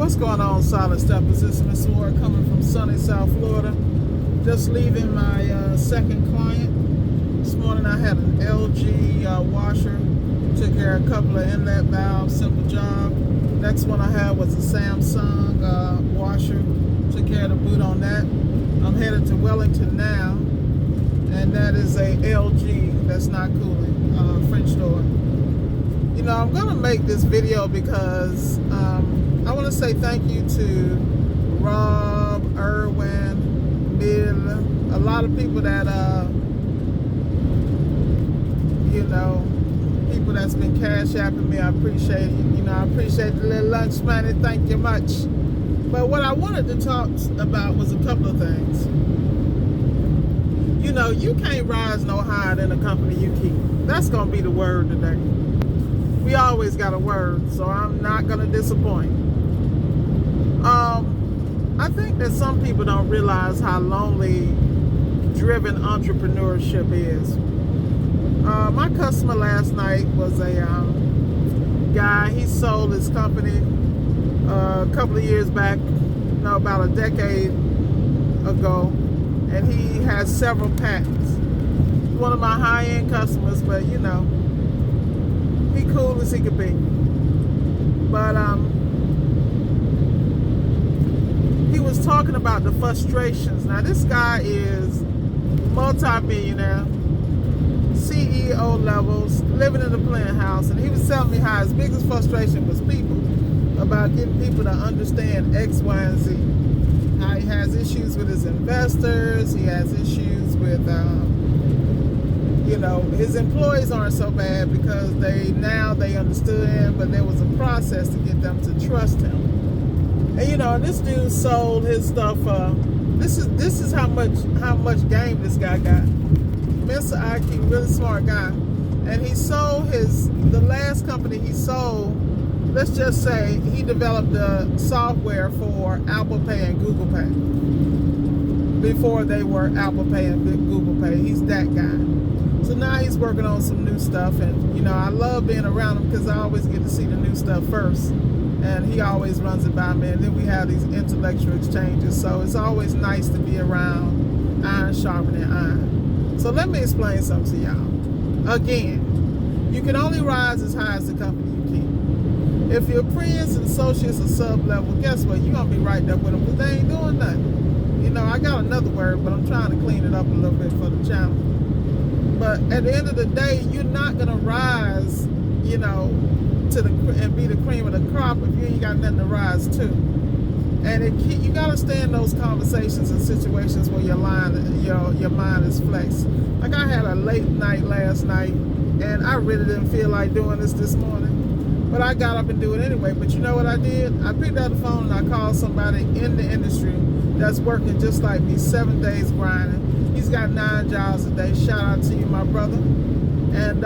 What's going on, Solid Steppers? This is Miss Ward coming from sunny South Florida. Just leaving my second client. This morning I had an LG washer. Took care of a couple of inlet valves, simple job. Next one I had was a Samsung washer. Took care of the boot on that. I'm headed to Wellington now, and that is a LG that's not cooling, French door. You know, I'm gonna make this video because I want to say thank you to Rob, Irwin, Bill, a lot of people that you know, people that's been cash apping me. I appreciate it. You know, I appreciate the little lunch money. Thank you much. But what I wanted to talk about was a couple of things. You know, you can't rise no higher than the company you keep. That's gonna be the word today. We always got a word, so I'm not gonna disappoint. I think that some people don't realize how lonely driven entrepreneurship is. My customer last night was a guy. He sold his company a couple of years back, no, about a decade ago, and he has several patents. One of my high-end customers, but you know, he cool as he could be. But he was talking about the frustrations. Now this guy is multi-millionaire, CEO levels, living in a playing house, and he was telling me how his biggest frustration was people, about getting people to understand X, Y, and Z. How he has issues with his investors, he has issues with you know, his employees aren't so bad because they understood him, but there was a process to get them to trust him. And you know, this dude sold his stuff. This is how much game this guy got. Mr. IQ, really smart guy, and he sold the last company he sold. Let's just say he developed the software for Apple Pay and Google Pay before they were Apple Pay and Google Pay. He's that guy. So now he's working on some new stuff, and you know, I love being around him because I always get to see the new stuff first, and he always runs it by me, and then we have these intellectual exchanges. So it's always nice to be around iron sharpening iron. So let me explain something to y'all. Again, you can only rise as high as the company you keep. If your friends and associates are sub-level, guess what? You're going to be right there with them because they ain't doing nothing. You know, I got another word, but I'm trying to clean it up a little bit for the channel. But at the end of the day, you're not going to rise, you know, and be the cream of the crop if you ain't got nothing to rise to. And you got to stay in those conversations and situations where your mind is flexed. Like I had a late night last night, and I really didn't feel like doing this morning. But I got up and do it anyway. But you know what I did? I picked up the phone and I called somebody in the industry that's working just like me, 7 days grinding. He's got 9 jobs a day. Shout out to you, my brother. And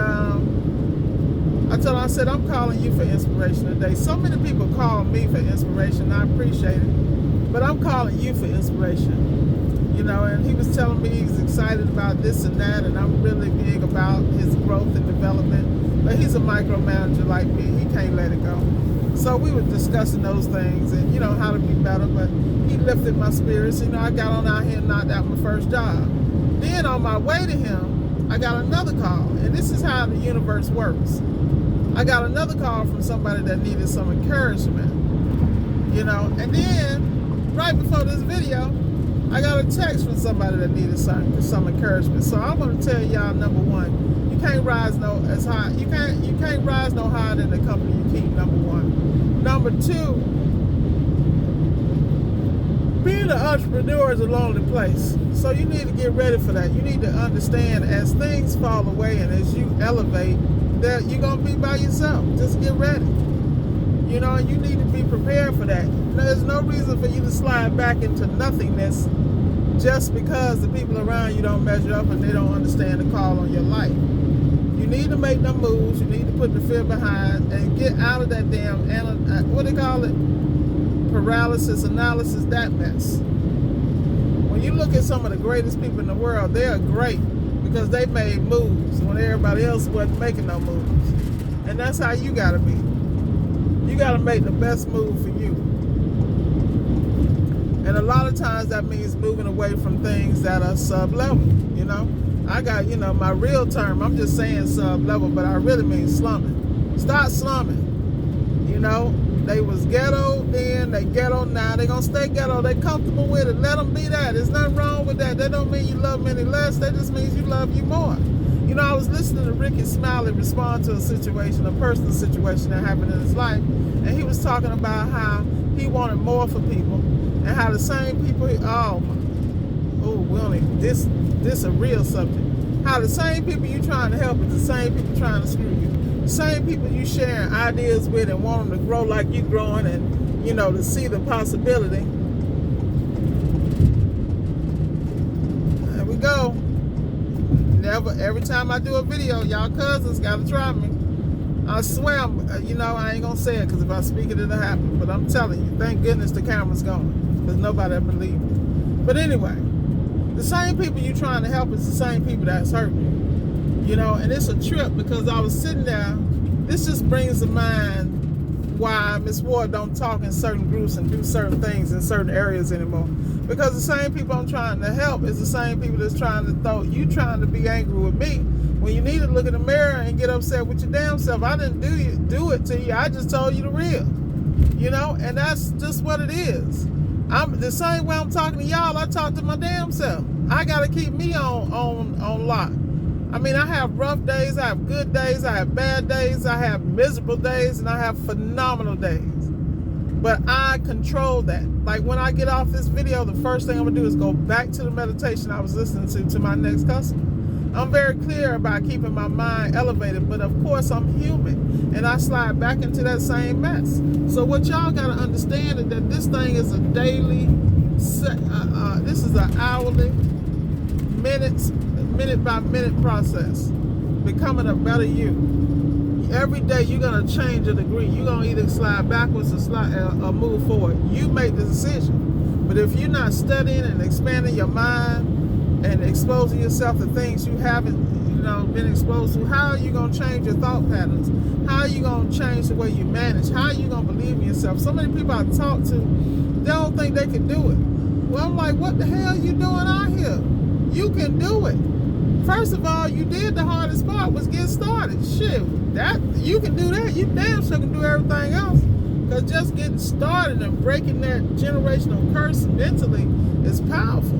I told him, I said, I'm calling you for inspiration today. So many people call me for inspiration. I appreciate it. But I'm calling you for inspiration. You know, and he was telling me he's excited about this and that, and I'm really big about his growth and development. But he's a micromanager like me. He can't let it go. So we were discussing those things and, you know, how to be better. But he lifted my spirits. You know, I got on out here and knocked out my first job. Then on my way to him, I got another call. And this is how the universe works. I got another call from somebody that needed some encouragement. You know, and then right before this video, I got a text from somebody that needed some encouragement. So I want to tell y'all, number one, you can't rise no higher than the company you keep, number one. Number two, being an entrepreneur is a lonely place. So you need to get ready for that. You need to understand as things fall away and as you elevate, that you're going to be by yourself. Just get ready. You know, and you need to be prepared for that. There's no reason for you to slide back into nothingness just because the people around you don't measure up and they don't understand the call on your life. You need to make them moves. You need to put the fear behind and get out of that damn, what do they call it? Paralysis, analysis, that mess. When you look at some of the greatest people in the world, they are great because they made moves when everybody else wasn't making no moves. And that's how you got to be. You got to make the best move for you. And a lot of times that means moving away from things that are sub-level, you know. I got, you know, my real term, I'm just saying sub-level, but I really mean slumming. Start slumming, you know. They was ghetto then, they ghetto now. They gonna stay ghetto. They comfortable with it. Let them be that. There's nothing wrong with that. That don't mean you love them any less. That just means you love you more. You know, I was listening to Ricky Smiley respond to a situation, a personal situation that happened in his life, and he was talking about how he wanted more for people, and how the same people, this a real subject. How the same people you trying to help is the same people trying to screw you. The same people you sharing ideas with and want them to grow like you growing, and, you know, to see the possibility. There we go. Every time I do a video, y'all cousins gotta try me. I swear, you know, I ain't gonna say it, because if I speak it, it'll happen. But I'm telling you, thank goodness the camera's going, because nobody ever believed me. But anyway, the same people you trying to help is the same people that's hurting you. You know, and it's a trip, because I was sitting there. This just brings to mind why Miss Ward don't talk in certain groups and do certain things in certain areas anymore. Because the same people I'm trying to help is the same people that's trying to be angry with me, when you need to look in the mirror and get upset with your damn self. I didn't do it to you. I just told you the real. You know, and that's just what it is. I'm the same way I'm talking to y'all, I talk to my damn self. I gotta keep me on lock. I mean, I have rough days, I have good days, I have bad days, I have miserable days, and I have phenomenal days. But I control that. Like when I get off this video, the first thing I'm gonna do is go back to the meditation I was listening to my next customer. I'm very clear about keeping my mind elevated, but of course I'm human, and I slide back into that same mess. So what y'all gotta understand is that this thing is a daily, this is an hourly, minute by minute process, becoming a better you. Every day you're gonna change a degree. You're gonna either slide backwards or move forward. You make the decision. But if you're not studying and expanding your mind and exposing yourself to things you haven't, you know, been exposed to, how are you gonna change your thought patterns? How are you gonna change the way you manage? How are you gonna believe in yourself? So many people I talk to, they don't think they can do it. Well, I'm like, what the hell are you doing out here? You can do it. First of all, you did the hardest part, was get started. Shit, that you can do that. You damn sure can do everything else. Because just getting started and breaking that generational curse mentally is powerful.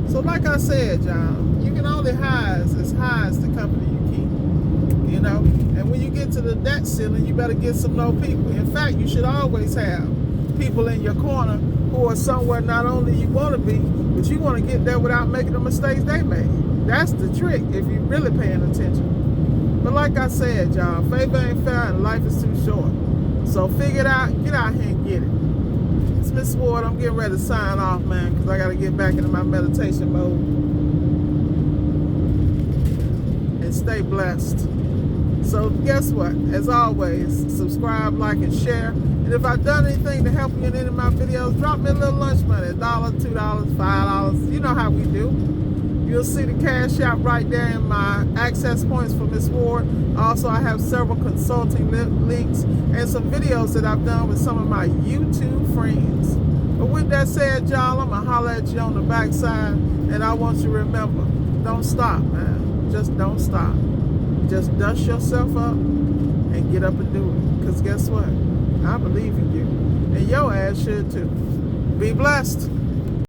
So like I said, y'all, you can only hide as high as the company you keep. You know? And when you get to the debt ceiling, you better get some more people. In fact, you should always have people in your corner who are somewhere not only you want to be, but you want to get there without making the mistakes they made. That's the trick if you're really paying attention. But like I said, y'all, favor ain't fair and life is too short. So figure it out, get out here and get it. It's Miss Ward. I'm getting ready to sign off, man, because I got to get back into my meditation mode. And stay blessed. So guess what? As always, subscribe, like, and share. And if I've done anything to help you in any of my videos, drop me a little lunch money, $1, $2, $5. You know how we do. You'll see the cash app right there in my access points for Miss Ward. Also, I have several consulting links and some videos that I've done with some of my YouTube friends. But with that said, y'all, I'm going to holler at you on the backside. And I want you to remember, don't stop, man. Just don't stop. Just dust yourself up and get up and do it. Because guess what? I believe in you. And your ass should too. Be blessed.